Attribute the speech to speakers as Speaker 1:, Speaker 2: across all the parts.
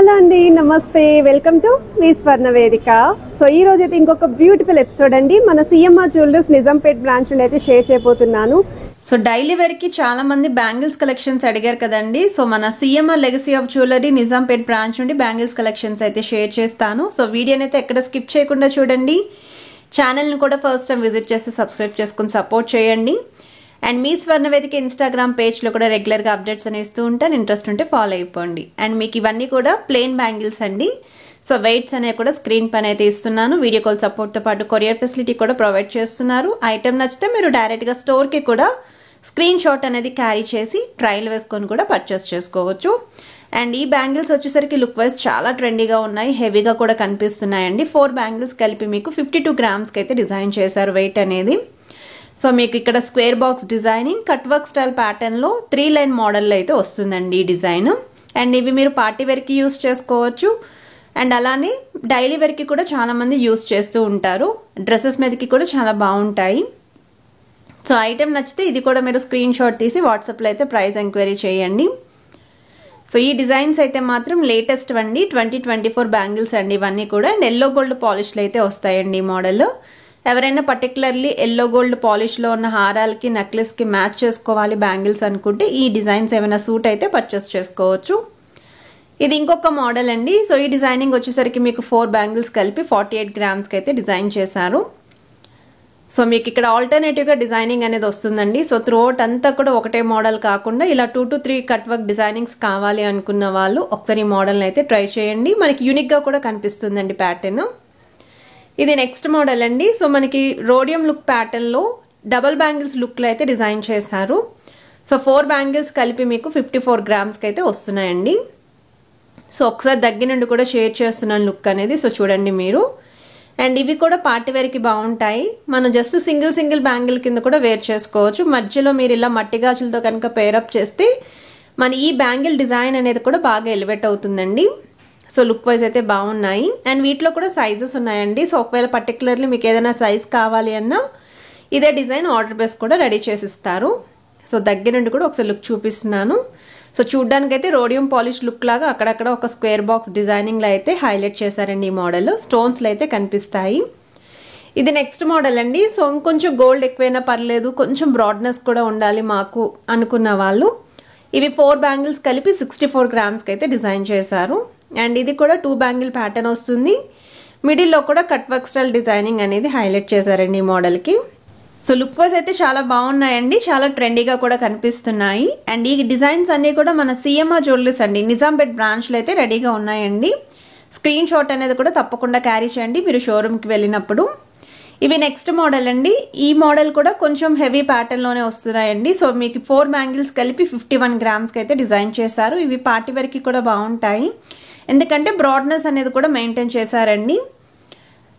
Speaker 1: Hello అండి, నమస్తే, welcome to me స్వర్ణ వేదిక. సో ఈ రోజు అయితే ఇంకొక బ్యూటిఫుల్ ఎపిసోడ్ అండి. మన సిఎంఆర్ జ్యువెలర్స్ నిజాంపేట్ బ్రాంచ్ నుండి అయితే షేర్ చేయబోతున్నాను.
Speaker 2: సో డైలీ వేర్ కి చాలా మంది బ్యాంగిల్స్ కలెక్షన్స్ అడిగారు కదండి. సో మన CMR legacy of jewellery Nizampet branch నుండి బ్యాంగిల్స్ కలెక్షన్స్ అయితే షేర్ చేస్తాను. సో వీడియోని అయితే ఎక్కడ స్కిప్ చేయకుండా చూడండి. ఛానల్ని కూడా ఫస్ట్ టైం విజిట్ చేసి సబ్స్క్రైబ్ చేసుకుని సపోర్ట్ చేయండి. అండ్ మీ స్వర్ణ వేదిక ఇన్స్టాగ్రామ్ పేజ్లో కూడా రెగ్యులర్గా అప్డేట్స్ అనేవి ఇస్తూ ఉంటాను. ఇంట్రెస్ట్ ఉంటే ఫాలో అయిపోండి. అండ్ మీకు ఇవన్నీ కూడా ప్లెయిన్ బ్యాంగిల్స్ అండి. సో వెయిట్స్ అనేవి కూడా స్క్రీన్ పైన అయితే ఇస్తున్నాను. వీడియో కాల్ సపోర్ట్తో పాటు కొరియర్ ఫెసిలిటీ కూడా ప్రొవైడ్ చేస్తున్నారు. ఐటమ్ నచ్చితే మీరు డైరెక్ట్గా స్టోర్కి కూడా స్క్రీన్ షాట్ అనేది క్యారీ చేసి ట్రయల్ వేసుకొని కూడా పర్చేస్ చేసుకోవచ్చు. అండ్ ఈ బ్యాంగిల్స్ వచ్చేసరికి లుక్ వైజ్ చాలా ట్రెండీగా ఉన్నాయి, హెవీగా కూడా కనిపిస్తున్నాయండి. 4 బ్యాంగిల్స్ కలిపి మీకు 52 గ్రామ్స్కి అయితే డిజైన్ చేశారు వెయిట్ అనేది. సో మీకు ఇక్కడ square box designing cut work style ప్యాటర్న్లో 3 లైన్ మోడల్లో అయితే వస్తుందండి ఈ డిజైన్. అండ్ ఇవి మీరు పార్టీ వేర్కి యూస్ చేసుకోవచ్చు. అండ్ అలానే డైలీ వేర్కి కూడా చాలామంది యూస్ చేస్తూ ఉంటారు. డ్రెస్సెస్ మీదకి కూడా చాలా బాగుంటాయి. సో ఐటెం నచ్చితే ఇది కూడా మీరు స్క్రీన్ షాట్ తీసి వాట్సాప్లో అయితే ప్రైస్ ఎంక్వైరీ చేయండి. సో ఈ డిజైన్స్ అయితే మాత్రం లేటెస్ట్ అండి, 2024 బ్యాంగిల్స్ అండి ఇవన్నీ కూడా. అండ్ ఎల్లో గోల్డ్ పాలిష్లో అయితే వస్తాయండి ఈ మోడల్. ఎవరైనా పర్టికులర్లీ ఎల్లో గోల్డ్ పాలిష్లో ఉన్న హారాలకి నెక్లెస్కి మ్యాచ్ చేసుకోవాలి బ్యాంగిల్స్ అనుకుంటే ఈ డిజైన్స్ ఏమైనా సూట్ అయితే పర్చేస్ చేసుకోవచ్చు. ఇది ఇంకొక మోడల్ అండి. సో ఈ డిజైనింగ్ వచ్చేసరికి మీకు 4 బ్యాంగిల్స్ కలిపి 48 గ్రామ్స్కి అయితే డిజైన్ చేశారు. సో మీకు ఇక్కడ ఆల్టర్నేటివ్గా డిజైనింగ్ అనేది వస్తుందండి. సో త్రూఅవుట్ అంతా కూడా ఒకటే మోడల్ కాకుండా ఇలా 2 to 3 కట్ వర్క్ డిజైనింగ్స్ కావాలి అనుకున్న వాళ్ళు ఒకసారి ఈ మోడల్ని అయితే ట్రై చేయండి. మనకి యూనిక్గా కూడా కనిపిస్తుందండి ప్యాటర్న్. ఇది నెక్స్ట్ మోడల్ అండి. సో మనకి రోడియం లుక్ ప్యాటర్న్లో డబల్ బ్యాంగిల్స్ లుక్లో అయితే డిజైన్ చేశారు. సో 4 బ్యాంగిల్స్ కలిపి మీకు 54 గ్రామ్స్కి అయితే వస్తున్నాయండి. సో ఒకసారి దగ్గర నుండి కూడా షేర్ చేస్తున్నాను లుక్ అనేది. సో చూడండి మీరు. అండ్ ఇవి కూడా పార్టీ వేర్కి బాగుంటాయి. మనం జస్ట్ సింగిల్ బ్యాంగిల్ కింద కూడా వేర్ చేసుకోవచ్చు. మధ్యలో మీరు ఇలా మట్టి గాజులతో కనుక పేరప్ చేస్తే మన ఈ బ్యాంగిల్ డిజైన్ అనేది కూడా బాగా ఎలివేట్ అవుతుందండి. సో లుక్ వైజ్ అయితే బాగున్నాయి. అండ్ వీటిలో కూడా సైజెస్ ఉన్నాయండి. సో ఒకవేళ పర్టికులర్లీ మీకు ఏదైనా సైజ్ కావాలి అన్నా ఇదే డిజైన్ ఆర్డర్ బేస్ కూడా రెడీ చేసిస్తారు. సో దగ్గర నుండి కూడా ఒకసారి లుక్ చూపిస్తున్నాను. సో చూడ్డానికైతే రోడియం పాలిష్ లుక్ లాగా అక్కడక్కడ ఒక స్క్వేర్ బాక్స్ డిజైనింగ్లో అయితే హైలైట్ చేశారండి ఈ మోడల్. స్టోన్స్లో అయితే కనిపిస్తాయి. ఇది నెక్స్ట్ మోడల్ అండి. సో ఇంకొంచెం గోల్డ్ ఎక్కువైనా పర్లేదు, కొంచెం బ్రాడ్నెస్ కూడా ఉండాలి మాకు అనుకున్న వాళ్ళు ఇవి 4 బ్యాంగిల్స్ కలిపి 64 గ్రామ్స్కి అయితే డిజైన్ చేశారు. అండ్ ఇది కూడా 2 బ్యాంగిల్ ప్యాటర్న్ వస్తుంది. మిడిల్లో కూడా కట్ వర్క్ స్టైల్ డిజైనింగ్ అనేది హైలైట్ చేశారండి ఈ మోడల్కి. సో లుక్ వైజ్ అయితే చాలా బాగున్నాయండి, చాలా ట్రెండీగా కూడా కనిపిస్తున్నాయి. అండ్ ఈ డిజైన్స్ అన్నీ కూడా మన సిఎంఆర్ జ్యువెలర్స్ అండి నిజాంపేట్ బ్రాంచ్లో అయితే రెడీగా ఉన్నాయండి. స్క్రీన్ షాట్ అనేది కూడా తప్పకుండా క్యారీ చేయండి మీరు షోరూమ్కి వెళ్ళినప్పుడు. ఇవి నెక్స్ట్ మోడల్ అండి. ఈ మోడల్ కూడా కొంచెం హెవీ ప్యాటర్న్లోనే వస్తున్నాయండి. సో మీకు 4 బ్యాంగిల్స్ కలిపి 51 గ్రామ్స్కి అయితే డిజైన్ చేశారు. ఇవి పార్టీ వేర్కి కూడా బాగుంటాయి, ఎందుకంటే బ్రాడ్నెస్ అనేది కూడా మెయింటైన్ చేశారండి.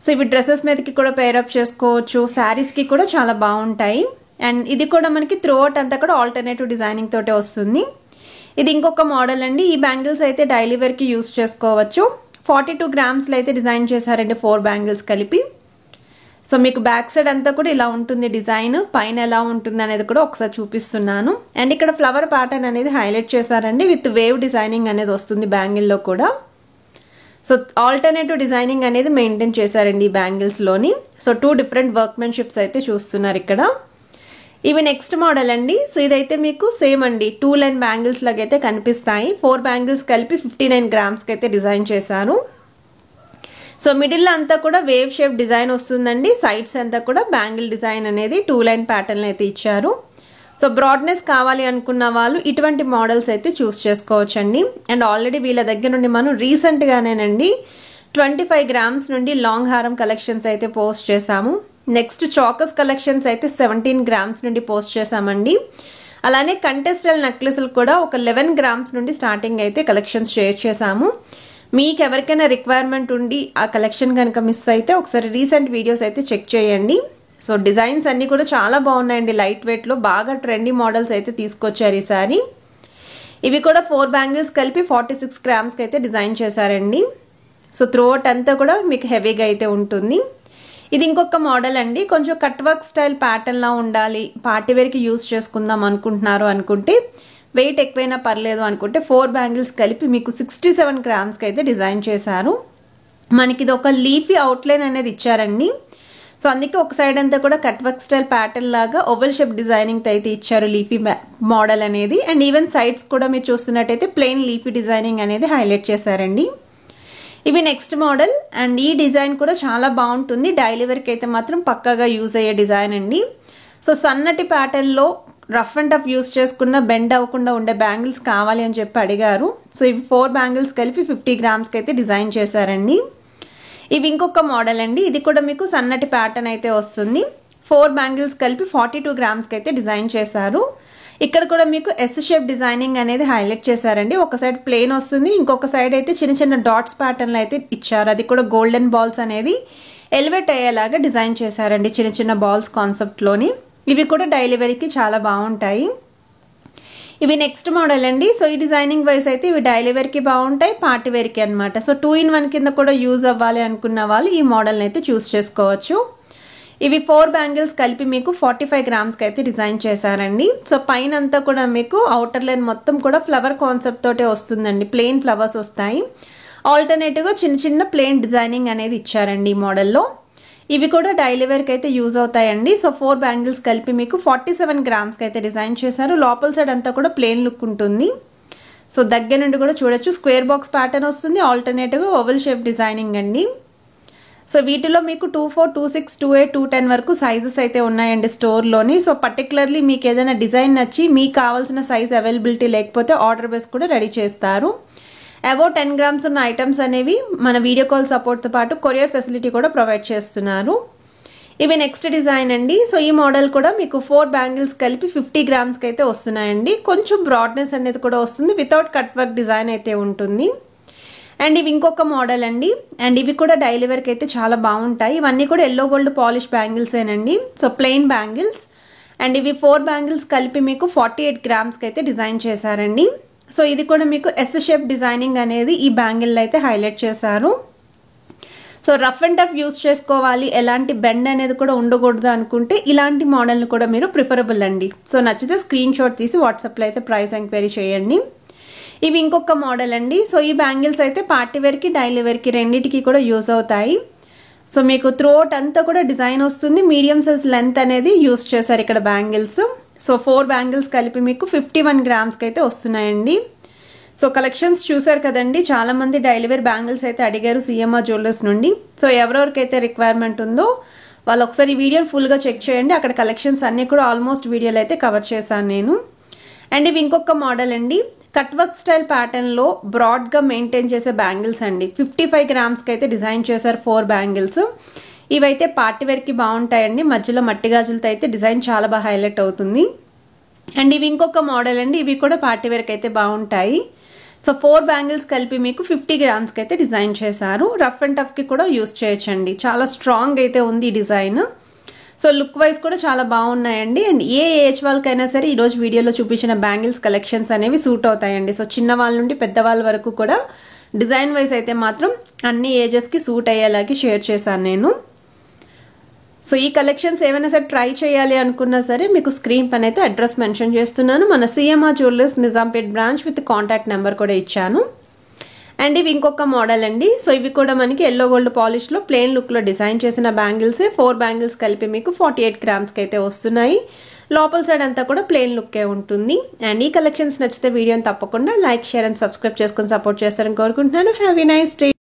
Speaker 2: సో ఇవి డ్రెస్సెస్ మీదకి కూడా పేరప్ చేసుకోవచ్చు, శారీస్కి కూడా చాలా బాగుంటాయి. అండ్ ఇది కూడా మనకి త్రూఅవుట్ అంతా కూడా ఆల్టర్నేటివ్ డిజైనింగ్ తోటే వస్తుంది. ఇది ఇంకొక మోడల్ అండి. ఈ బ్యాంగిల్స్ అయితే డైలీ వేర్కి యూస్ చేసుకోవచ్చు. 42 గ్రామ్స్లో అయితే డిజైన్ చేశారండి 4 బ్యాంగిల్స్ కలిపి. సో మీకు బ్యాక్ సైడ్ అంతా కూడా ఇలా ఉంటుంది డిజైన్, పైన ఎలా ఉంటుంది అనేది కూడా ఒకసారి చూపిస్తున్నాను. అండ్ ఇక్కడ ఫ్లవర్ ప్యాటర్న్ అనేది హైలైట్ చేశారండి, విత్ వేవ్ డిజైనింగ్ అనేది వస్తుంది బ్యాంగిల్లో కూడా. సో ఆల్టర్నేటివ్ డిజైనింగ్ అనేది మెయింటైన్ చేశారండి ఈ బ్యాంగిల్స్లోని. సో 2 డిఫరెంట్ వర్క్మెన్షిప్స్ అయితే చూస్తున్నారు ఇక్కడ. ఇవి నెక్స్ట్ మోడల్ అండి. సో ఇదైతే మీకు సేమ్ అండి 2 లైన్ బ్యాంగిల్స్ లాగా అయితే కనిపిస్తాయి. 4 బ్యాంగిల్స్ కలిపి 59 గ్రామ్స్కి అయితే డిజైన్ చేశారు. సో మిడిల్ అంతా కూడా వేవ్ షేప్ డిజైన్ వస్తుందండి. సైడ్స్ అంతా కూడా బ్యాంగిల్ డిజైన్ అనేది 2 లైన్ ప్యాటర్న్ అయితే ఇచ్చారు. సో బ్రాడ్నెస్ కావాలి అనుకున్న వాళ్ళు ఇటువంటి మోడల్స్ అయితే చూస్ చేసుకోవచ్చండి. అండ్ ఆల్రెడీ వీళ్ళ దగ్గర నుండి మనం రీసెంట్గానేనండి 25 గ్రామ్స్ నుండి లాంగ్ హారం కలెక్షన్స్ అయితే పోస్ట్ చేశాము. నెక్స్ట్ చాకస్ కలెక్షన్స్ అయితే 17 గ్రామ్స్ నుండి పోస్ట్ చేశామండి. అలానే కంటెస్టల్ నెక్లెస్లు కూడా ఒక 11 గ్రామ్స్ నుండి స్టార్టింగ్ అయితే కలెక్షన్స్ షేర్ చేశాము. మీకు ఎవరికైనా రిక్వైర్మెంట్ ఉండి ఆ కలెక్షన్ కనుక మిస్ అయితే ఒకసారి రీసెంట్ వీడియోస్ అయితే చెక్ చేయండి. సో డిజైన్స్ అన్నీ కూడా చాలా బాగున్నాయండి, లైట్ వెయిట్లో బాగా ట్రెండీ మోడల్స్ అయితే తీసుకొచ్చారు ఈసారి. ఇవి కూడా 4 బ్యాంగిల్స్ కలిపి 46 గ్రామ్స్కి అయితే డిజైన్ చేశారండి. సో త్రూఅవుట్ అంతా కూడా మీకు హెవీగా అయితే ఉంటుంది. ఇది ఇంకొక మోడల్ అండి. కొంచెం కట్ వర్క్ స్టైల్ ప్యాటర్న్లా ఉండాలి, పార్టీ వేర్కి యూస్ చేసుకుందాం అనుకుంటున్నారు అనుకుంటే వెయిట్ ఎక్కువైనా పర్లేదు అనుకుంటే 4 బ్యాంగిల్స్ కలిపి మీకు 67 గ్రామ్స్కి అయితే డిజైన్ చేశారు. మనకి ఇది ఒక లీఫీ అవుట్లైన్ అనేది ఇచ్చారండి. సో అందుకే ఒక సైడ్ అంతా కూడా కట్ వర్క్ స్టైల్ ప్యాటర్న్ లాగా ఓవెల్ షేప్ డిజైనింగ్ అయితే ఇచ్చారు లీఫీ మోడల్ అనేది. అండ్ ఈవెన్ సైడ్స్ కూడా మీరు చూస్తున్నట్టయితే ప్లెయిన్ లీఫీ డిజైనింగ్ అనేది హైలైట్ చేశారండి. ఇవి నెక్స్ట్ మోడల్. అండ్ ఈ డిజైన్ కూడా చాలా బాగుంటుంది. డైలీ వేర్కి అయితే మాత్రం పక్కాగా యూజ్ అయ్యే డిజైన్ అండి. సో సన్నటి ప్యాటర్న్లో రఫ్ అండ్ టఫ్ యూజ్ చేసుకున్న బెండ్ అవ్వకుండా ఉండే బ్యాంగిల్స్ కావాలి అని చెప్పి అడిగారు. సో ఇవి 4 బ్యాంగిల్స్ కలిపి 50 గ్రామ్స్కి అయితే డిజైన్ చేశారండి. ఇవి ఇంకొక మోడల్ అండి. ఇది కూడా మీకు సన్నటి ప్యాటర్న్ అయితే వస్తుంది. 4 బ్యాంగిల్స్ కలిపి 42 గ్రామ్స్కి అయితే డిజైన్ చేశారు. ఇక్కడ కూడా మీకు ఎస్ షేప్ డిజైనింగ్ అనేది హైలైట్ చేశారండి. ఒక సైడ్ ప్లెయిన్ వస్తుంది, ఇంకొక సైడ్ అయితే చిన్న చిన్న డాట్స్ ప్యాటర్న్లు అయితే ఇచ్చారు. అది కూడా గోల్డెన్ బాల్స్ అనేది ఎలివేట్ అయ్యేలాగా డిజైన్ చేశారండి చిన్న చిన్న బాల్స్ కాన్సెప్ట్లోని. ఇవి కూడా డైలీ వేర్కి చాలా బాగుంటాయి. ఇవి నెక్స్ట్ మోడల్ అండి. సో ఈ డిజైనింగ్ వైజ్ అయితే ఇవి డైలీ వేర్కి బాగుంటాయి, పార్టీ వేర్కి అనమాట. సో 2 in 1 కింద కూడా యూజ్ అవ్వాలి అనుకున్న వాళ్ళు ఈ మోడల్ని అయితే చూస్ చేసుకోవచ్చు. ఇవి 4 బ్యాంగిల్స్ కలిపి మీకు 45 గ్రామ్స్కి అయితే డిజైన్ చేశారండి. సో పైన అంతా కూడా మీకు అవుటర్ లైన్ మొత్తం కూడా ఫ్లవర్ కాన్సెప్ట్ తోటే వస్తుందండి. ప్లెయిన్ ఫ్లవర్స్ వస్తాయి. ఆల్టర్నేటివ్గా చిన్న చిన్న ప్లెయిన్ డిజైనింగ్ అనేది ఇచ్చారండి ఈ మోడల్లో. ఇవి కూడా డైలీ వేర్కి అయితే యూజ్ అవుతాయండి. సో 4 బ్యాంగిల్స్ కలిపి మీకు 47 గ్రామ్స్కి అయితే డిజైన్ చేశారు. లోపల సైడ్ అంతా కూడా ప్లెయిన్ లుక్ ఉంటుంది. సో దగ్గర నుండి కూడా చూడొచ్చు. స్క్వేర్ బాక్స్ ప్యాటర్న్ వస్తుంది. ఆల్టర్నేటివ్గా ఓవెల్ షేప్ డిజైనింగ్ అండి. సో వీటిలో మీకు 24, 26, 28, 210 వరకు సైజెస్ అయితే ఉన్నాయండి స్టోర్లోని. సో పర్టికులర్లీ మీకు ఏదైనా డిజైన్ నచ్చి మీకు కావాల్సిన సైజ్ అవైలబిలిటీ లేకపోతే ఆర్డర్ బేస్ కూడా రెడీ చేస్తారు. అబౌవ్ 10 గ్రామ్స్ ఉన్న ఐటమ్స్ అనేవి మన వీడియో కాల్ సపోర్ట్తో పాటు కొరియర్ ఫెసిలిటీ కూడా ప్రొవైడ్ చేస్తున్నారు. ఇవి నెక్స్ట్ డిజైన్ అండి. సో ఈ మోడల్ కూడా మీకు 4 బ్యాంగిల్స్ కలిపి 50 గ్రామ్స్కి అయితే వస్తున్నాయండి. కొంచెం బ్రాడ్నెస్ అనేది కూడా వస్తుంది. వితౌట్ కట్ వర్క్ డిజైన్ అయితే ఉంటుంది. అండ్ ఇవి ఇంకొక మోడల్ అండి. అండ్ ఇవి కూడా డైలీ వేర్కి అయితే చాలా బాగుంటాయి. ఇవన్నీ కూడా ఎల్లో గోల్డ్ పాలిష్ బ్యాంగిల్సేనండి. So plain bangles. అండ్ ఇవి 4 బ్యాంగిల్స్ కలిపి మీకు 48 గ్రామ్స్కి అయితే డిజైన్ చేశారండి. సో ఇది కూడా మీకు ఎస్ షేప్ డిజైనింగ్ అనేది ఈ బ్యాంగిల్ అయితే హైలైట్ చేశారు. So rough and tough use చేసుకోవాలి, ఎలాంటి బెండ్ అనేది కూడా ఉండకూడదు అనుకుంటే ఇలాంటి మోడల్ని కూడా మీరు ప్రిఫరబుల్ అండి. సో నచ్చితే స్క్రీన్ షాట్ తీసి వాట్సాప్లో అయితే ప్రైస్ ఎంక్వైరీ చేయండి. ఇవి ఇంకొక మోడల్ అండి. సో ఈ బ్యాంగిల్స్ అయితే పార్టీ వేర్కి డైలీ వేర్కి రెండింటికి కూడా యూజ్ అవుతాయి. సో మీకు త్రోట్ అంతా కూడా డిజైన్ వస్తుంది. మీడియం సైజ్ లెంత్ అనేది యూజ్ చేశారు ఇక్కడ బ్యాంగిల్స్. సో 4 బ్యాంగిల్స్ కలిపి మీకు 51 గ్రామ్స్కి అయితే వస్తున్నాయండి. సో కలెక్షన్స్ చూసారు కదండి. చాలా మంది డైలీ వేర్ బ్యాంగిల్స్ అయితే అడిగారు సిఎంఆర్ జ్యువెలర్స్ నుండి. సో ఎవరెవరికైతే రిక్వైర్మెంట్ ఉందో వాళ్ళు ఒకసారి ఈ వీడియోని ఫుల్గా చెక్ చేయండి. అక్కడ కలెక్షన్స్ అన్నీ కూడా ఆల్మోస్ట్ వీడియోలో అయితే కవర్ చేశాను నేను. అండ్ ఇవి ఇంకొక మోడల్ అండి. కట్ వర్క్ స్టైల్ ప్యాటర్న్లో బ్రాడ్గా మెయింటైన్ చేసే బ్యాంగిల్స్ అండి. 55 గ్రామ్స్కి అయితే డిజైన్ చేశారు 4 బ్యాంగిల్స్. ఇవైతే పార్టీ వేర్కి బాగుంటాయండి. మధ్యలో మట్టి గాజులతో అయితే డిజైన్ చాలా బాగా హైలైట్ అవుతుంది. అండ్ ఇవి ఇంకొక మోడల్ అండి. ఇవి కూడా పార్టీ వేర్కి అయితే బాగుంటాయి. సో 4 బ్యాంగిల్స్ కలిపి మీకు 50 గ్రామ్స్కి అయితే డిజైన్ చేశారు. రఫ్ అండ్ టఫ్కి కూడా యూస్ చేయొచ్చండి. చాలా స్ట్రాంగ్ అయితే ఉంది ఈ డిజైన్. సో లుక్ వైజ్ కూడా చాలా బాగున్నాయండి. అండ్ ఏ ఏజ్ వాళ్ళకైనా సరే ఈరోజు వీడియోలో చూపించిన బ్యాంగిల్స్ కలెక్షన్స్ అనేవి సూట్ అవుతాయండి. సో చిన్న వాళ్ళ నుండి పెద్దవాళ్ళ వరకు కూడా డిజైన్ వైజ్ అయితే మాత్రం అన్ని ఏజెస్కి సూట్ అయ్యేలాగే షేర్ చేశాను నేను. సో ఈ కలెక్షన్స్ ఏమైనా సరే ట్రై చేయాలి అనుకున్నా సరే మీకు స్క్రీన్ పైన అయితే అడ్రస్ మెన్షన్ చేస్తున్నాను. మన CMR jewellers Nizampet branch with contact number కూడా ఇచ్చాను. అండ్ ఇవి ఇంకొక మోడల్ అండి. సో ఇవి కూడా మనకి ఎల్లో గోల్డ్ పాలిష్లో ప్లెయిన్ లుక్లో డిజైన్ చేసిన బ్యాంగిల్సే. 4 బ్యాంగిల్స్ కలిపి మీకు 48 గ్రామ్స్కి అయితే వస్తున్నాయి. లోపల సైడ్ అంతా కూడా ప్లెయిన్ లుక్కే ఉంటుంది. అండ్ ఈ కలెక్షన్స్ నచ్చితే వీడియోని తప్పకుండా లైక్, షేర్ అండ్ సబ్స్క్రైబ్ చేసుకుని సపోర్ట్ చేస్తారని కోరుకుంటున్నాను. Have a nice day.